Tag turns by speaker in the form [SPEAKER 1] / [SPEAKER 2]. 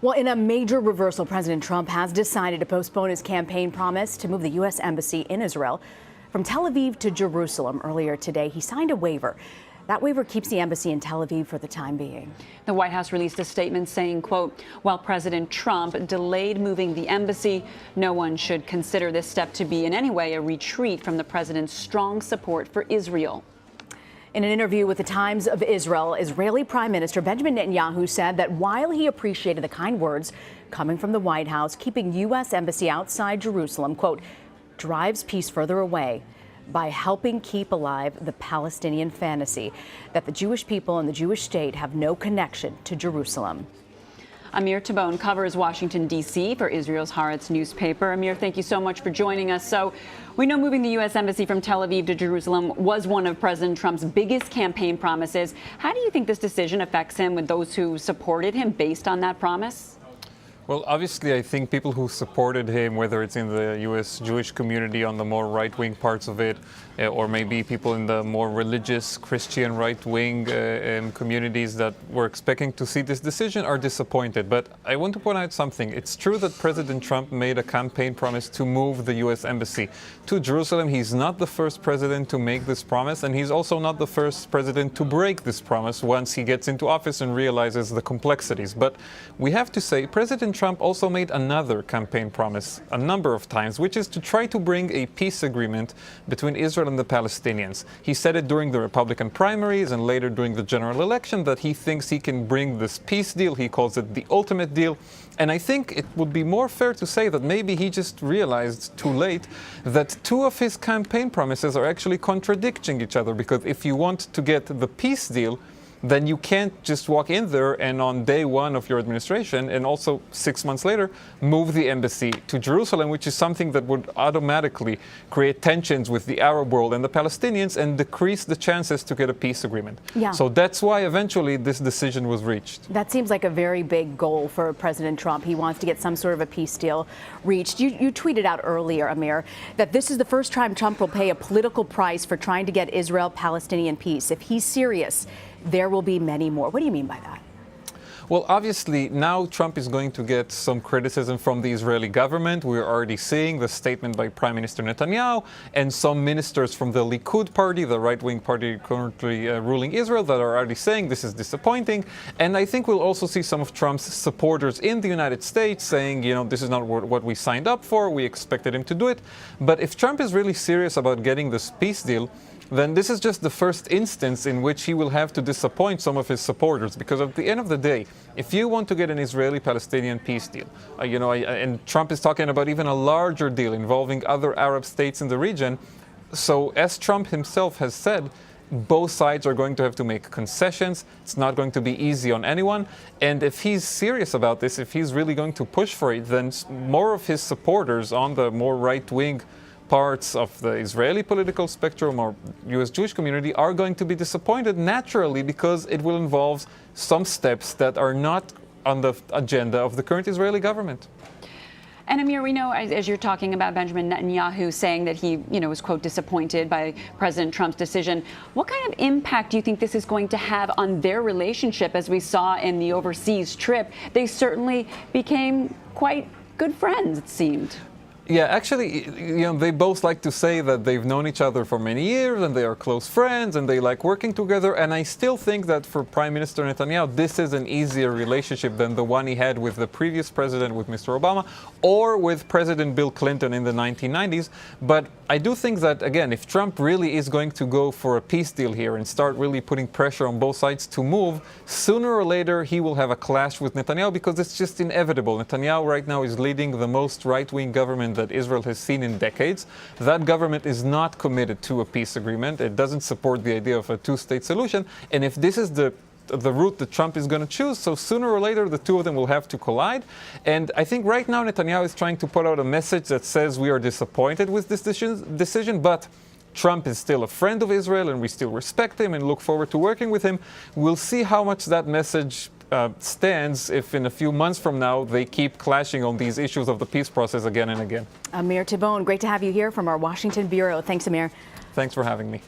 [SPEAKER 1] Well, in a major reversal, President Trump has decided to postpone his campaign promise to move the U.S. Embassy in Israel from Tel Aviv to Jerusalem. Earlier today, he signed a waiver. That waiver keeps the embassy in Tel Aviv for the time being.
[SPEAKER 2] The White House released a statement saying, quote, while President Trump delayed moving the embassy, no one should consider this step to be in any way a retreat from the president's strong support for Israel.
[SPEAKER 1] In an interview with the Times of Israel, Israeli Prime Minister Benjamin Netanyahu said that while he appreciated the kind words coming from the White House, keeping U.S. Embassy outside Jerusalem, quote, drives peace further away by helping keep alive the Palestinian fantasy that the Jewish people and the Jewish state have no connection to Jerusalem.
[SPEAKER 2] Amir Tabone covers Washington, D.C. for Israel's Haaretz newspaper. Amir, thank you so much for joining us. So we know moving the U.S. Embassy from Tel Aviv to Jerusalem was one of President Trump's biggest campaign promises. How do you think this decision affects him with those who supported him based on that promise?
[SPEAKER 3] Well, obviously, I think people who supported him, whether it's in the U.S. Jewish community on the more right-wing parts of it, or maybe people in the more religious Christian right-wing communities that were expecting to see this decision, are disappointed. But I want to point out something. It's true that President Trump made a campaign promise to move the U.S. Embassy to Jerusalem. He's not the first president to make this promise, and he's also not the first president to break this promise once he gets into office and realizes the complexities. But we have to say, President Trump also made another campaign promise a number of times, which is to try to bring a peace agreement between Israel and the Palestinians. He said it during the Republican primaries and later during the general election that he thinks he can bring this peace deal. He calls it the ultimate deal. And I think it would be more fair to say that maybe he just realized too late that two of his campaign promises are actually contradicting each other, because if you want to get the peace deal, then you can't just walk in there and on day one of your administration, and also 6 months later, move the embassy to Jerusalem, which is something that would automatically create tensions with the Arab world and the Palestinians and decrease the chances to get a peace agreement.
[SPEAKER 1] Yeah.
[SPEAKER 3] So that's why eventually this decision was reached.
[SPEAKER 1] That seems like a very big goal for President Trump. He wants to get some sort of a peace deal reached. You tweeted out earlier, Amir, that this is the first time Trump will pay a political price for trying to get Israel-Palestinian peace. If he's serious, there will be many more. What do you mean by that?
[SPEAKER 3] Well, obviously, now Trump is going to get some criticism from the Israeli government. We're already seeing the statement by Prime Minister Netanyahu and some ministers from the Likud party, the right-wing party currently ruling Israel, that are already saying this is disappointing. And I think we'll also see some of Trump's supporters in the United States saying, you know, this is not what we signed up for. We expected him to do it. But if Trump is really serious about getting this peace deal, then this is just the first instance in which he will have to disappoint some of his supporters. Because at the end of the day, if you want to get an Israeli-Palestinian peace deal, and Trump is talking about even a larger deal involving other Arab states in the region, so as Trump himself has said, both sides are going to have to make concessions. It's not going to be easy on anyone. And if he's serious about this, if he's really going to push for it, then more of his supporters on the more right-wing parts of the Israeli political spectrum or U.S. Jewish community are going to be disappointed naturally, because it will involve some steps that are not on the agenda of the current Israeli government.
[SPEAKER 2] And Amir, we know, as you're talking about Benjamin Netanyahu saying that he, was, quote, disappointed by President Trump's decision. What kind of impact do you think this is going to have on their relationship? As we saw in the overseas trip, they certainly became quite good friends, it seemed.
[SPEAKER 3] Yeah, actually, they both like to say that they've known each other for many years and they are close friends and they like working together. And I still think that for Prime Minister Netanyahu, this is an easier relationship than the one he had with the previous president, with Mr. Obama, or with President Bill Clinton in the 1990s. But I do think that, again, if Trump really is going to go for a peace deal here and start really putting pressure on both sides to move, sooner or later he will have a clash with Netanyahu, because it's just inevitable. Netanyahu right now is leading the most right-wing government that Israel has seen in decades. That government is not committed to a peace agreement. It doesn't support the idea of a two-state solution. And if this is the route that Trump is going to choose, so sooner or later the two of them will have to collide. And I think right now Netanyahu is trying to put out a message that says we are disappointed with this decision, but Trump is still a friend of Israel and we still respect him and look forward to working with him. We'll see how much that message stands if in a few months from now they keep clashing on these issues of the peace process again and again.
[SPEAKER 1] Amir Tabone, great to have you here from our Washington bureau. Thanks, Amir.
[SPEAKER 3] Thanks for having me.